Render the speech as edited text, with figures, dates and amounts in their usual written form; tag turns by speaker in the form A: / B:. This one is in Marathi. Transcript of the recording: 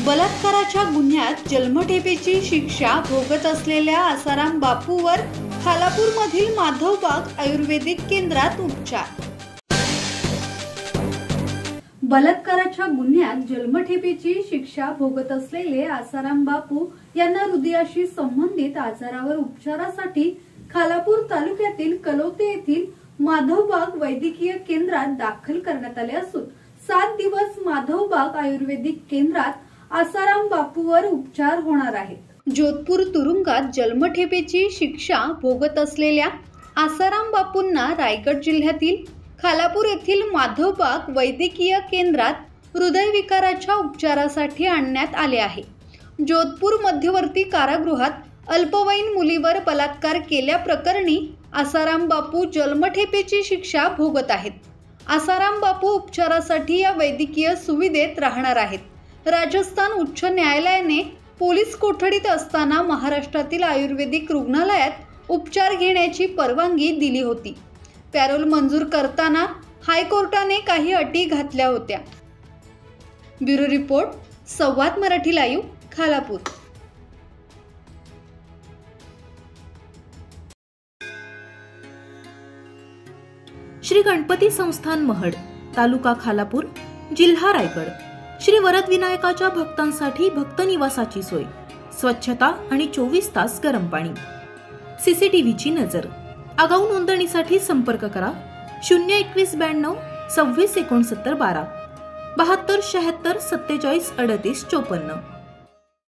A: बलात्काराच्या गुन्ह्यात जन्मठेपेची शिक्षा भोगत असलेल्या आसाराम बापूवर खालापूरमधील माधवबाग आयुर्वेदिक केंद्रात उपचार। बलात्काराच्या गुन्ह्यात जन्मठेपेची शिक्षा भोगत असलेले आसाराम बापू यांना हृदयाशी संबंधित आजारावर उपचारासाठी खालापूर तालुक्यातील कलोते येथील माधवबाग वैद्यकीय केंद्रात दाखल करण्यात आले असून 7 दिवस माधवबाग आयुर्वेदिक केंद्रात आसाराम बापूवर उपचार होणार आहेत। जोधपूर तुरुंगात जन्मठेपेची शिक्षा भोगत असलेल्या आसाराम बापूंना रायगड जिल्ह्यातील खालापूर येथील माधवबाग वैद्यकीय केंद्रात हृदयविकाराच्या उपचारासाठी आणण्यात आले आहे। जोधपूर मध्यवर्ती कारागृहात अल्पवयीन मुलीवर बलात्कार केल्याप्रकरणी आसाराम बापू जन्मठेपेची शिक्षा भोगत आहेत। आसाराम बापू उपचारासाठी या वैद्यकीय सुविधेत राहणार आहेत। राजस्थान उच्च न्यायालयाने पोलीस कोठडीत असताना महाराष्ट्रातील आयुर्वेदिक रुग्णालयात उपचार घेण्याची परवानगी दिली होती। पॅरोल मंजूर करताना हायकोर्टाने काही अटी घातल्या होत्या। ब्युरो रिपोर्ट, संवाद मराठी लाईव्ह, खालापूर।
B: श्री गणपती संस्थान महड, तालुका खालापूर, जिल्हा रायगड। श्री वरद विनायकाच्या भक्तांसाठी भक्त निवासाची सोय, स्वच्छता आणि 24 तास गरम पाणी, सीसीटीव्हीची नजर। आगाऊ नोंदणीसाठी संपर्क करा 02192 26 69 12 72 76 47 38 54।